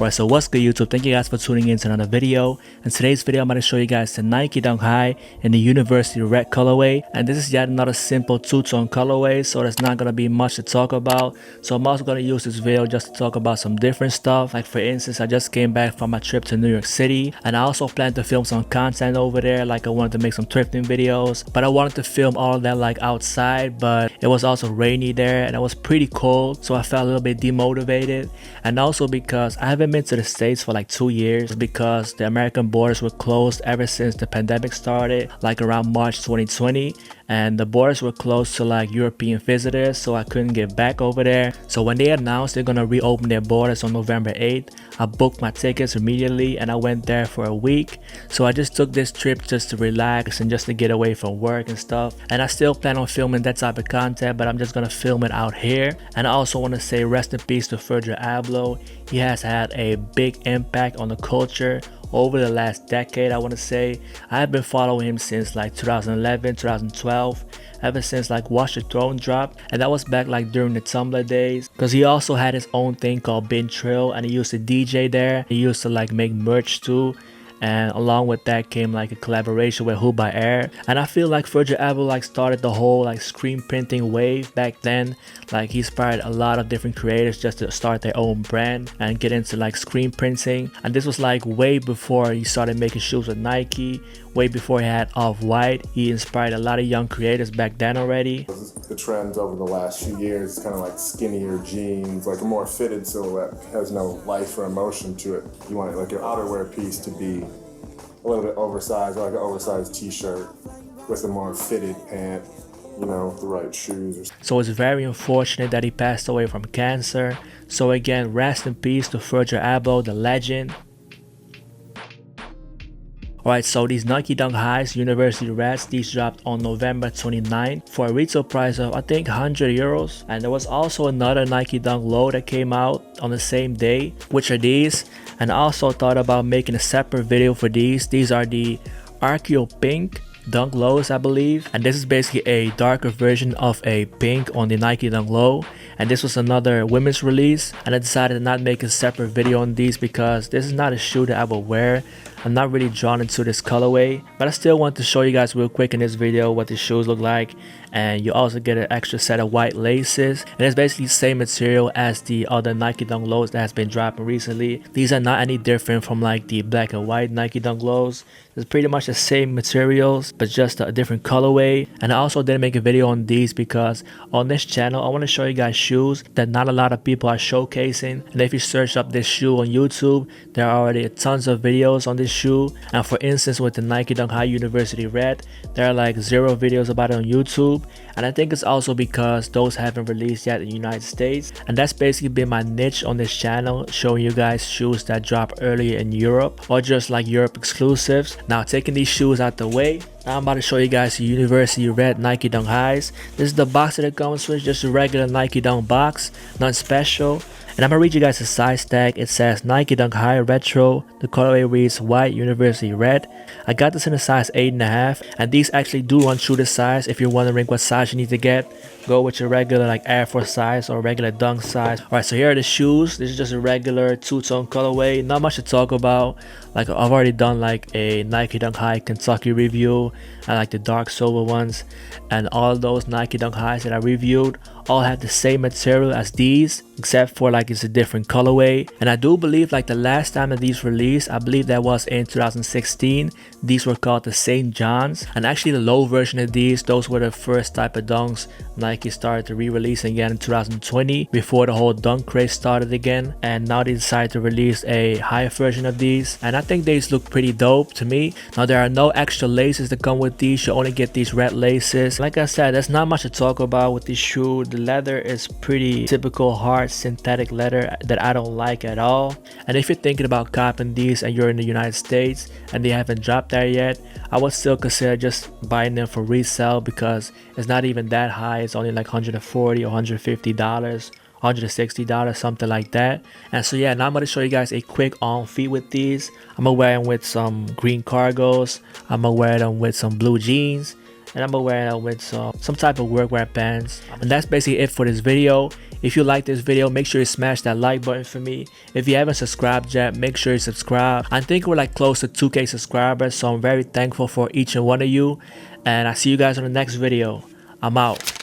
Alright, so what's good YouTube? Thank you guys for tuning in to another video. In today's video, I'm going to show you guys the Nike Dunk High in the University Red colorway. And this is yet another simple two-tone colorway, so there's not going to be much to talk about. So I'm also going to use this video just to talk about some different stuff. Like for instance, I just came back from my trip to New York City, and I also plan to film some content over there. Like I wanted to make some thrifting videos, but I wanted to film all of that like outside, but it was also rainy there and it was pretty cold, so I felt a little bit demotivated. And also because I haven't been to the States for like 2 years because the American borders were closed ever since the pandemic started, like around March 2020, and the borders were closed to like European visitors, so I couldn't get back over there. So when they announced they're gonna reopen their borders on November 8th, I booked my tickets immediately and I went there for a week. So I just took this trip just to relax and just to get away from work and stuff. And I still plan on filming that type of content, but I'm just gonna film it out here. And I also want to say rest in peace to Virgil Abloh. He has had a big impact on the culture over the last decade. I want to say I have been following him since like 2011, 2012, ever since like Watch the Throne dropped, and that was back like during the Tumblr days, because he also had his own thing called Bin Trill and he used to DJ there. He used to like make merch too, and along with that came like a collaboration with Who by Air. And I feel like Virgil Abloh like started the whole like screen printing wave back then. Like he inspired a lot of different creators just to start their own brand and get into like screen printing. And this was like way before he started making shoes with Nike, way before he had Off-White. He inspired a lot of young creators back then already. The trend over the last few years is kind of like skinnier jeans, like a more fitted silhouette, has no life or emotion to it. You want like your outerwear piece to be a little bit oversized, like an oversized t-shirt with a more fitted pant, you know, the right shoes. So it's very unfortunate that he passed away from cancer. So again, rest in peace to Virgil Abloh, the legend. Alright, so these Nike Dunk Highs University Reds, these dropped on November 29th for a retail price of I think 100 euros. And there was also another Nike Dunk Low that came out on the same day, which are these. And I also thought about making a separate video for these. These are the Archeo Pink Dunk Lows, I believe, and this is basically a darker version of a pink on the Nike Dunk Low. And this was another women's release, and I decided to not make a separate video on these because this is not a shoe that I would wear. I'm not really drawn into this colorway, but I still want to show you guys real quick in this video what the shoes look like. And you also get an extra set of white laces, and it's basically the same material as the other Nike Dunk Lows that has been dropping recently. These are not any different from like the black and white Nike Dunk Lows. It's pretty much the same materials, but just a different colorway. And I also didn't make a video on these because on this channel I want to show you guys shoes that not a lot of people are showcasing. And if you search up this shoe on YouTube, there are already tons of videos on this shoe. And for instance, with the Nike Dunk High University Red, there are like 0 videos about it on YouTube. And I think it's also because those haven't released yet in the United States. And that's basically been my niche on this channel, showing you guys shoes that drop earlier in Europe or just like Europe exclusives. Now taking these shoes out the way, now I'm about to show you guys the University Red Nike Dunk Highs. This is the box that it comes with, just a regular Nike Dunk box, nothing special. And I'm gonna read you guys the size tag. It says Nike Dunk High Retro. The colorway reads White University Red. I got this in a size 8.5, and these actually do run true to size. If you're wondering what size you need to get, go with your regular like Air Force size or regular Dunk size. Alright, so here are the shoes. This is just a regular two-tone colorway. Not much to talk about. Like I've already done like a Nike Dunk High Kentucky review. I like the dark silver ones, and all of those Nike Dunk Highs that I reviewed all have the same material as these, except for like it's a different colorway. And I do believe like the last time that these released, I believe that was in 2016. These were called the St. John's, and actually the low version of these, those were the first type of dunks Nike started to re-release again in 2020 before the whole dunk craze started again. And now they decided to release a higher version of these, and I think these look pretty dope to me. Now there are no extra laces that come with these. You only get these red laces. Like I said, there's not much to talk about with this shoe. The leather is pretty typical hard synthetic leather that I don't like at all. And if you're thinking about copping these and you're in the United States and they haven't dropped there yet, I would still consider just buying them for resale because it's not even that high. It's only like $140 or $150, $160, something like that. And so yeah, now I'm going to show you guys a quick on feet with these. I'm gonna wear them with some green cargos. I'm gonna wear them with some blue jeans, and I'm gonna wear them with some type of workwear pants. And that's basically it for this video. If you like this video, make sure you smash that like button for me. If you haven't subscribed yet, make sure you subscribe. I think we're like close to 2K subscribers, so I'm very thankful for each and one of you. And I see you guys on the next video. I'm out.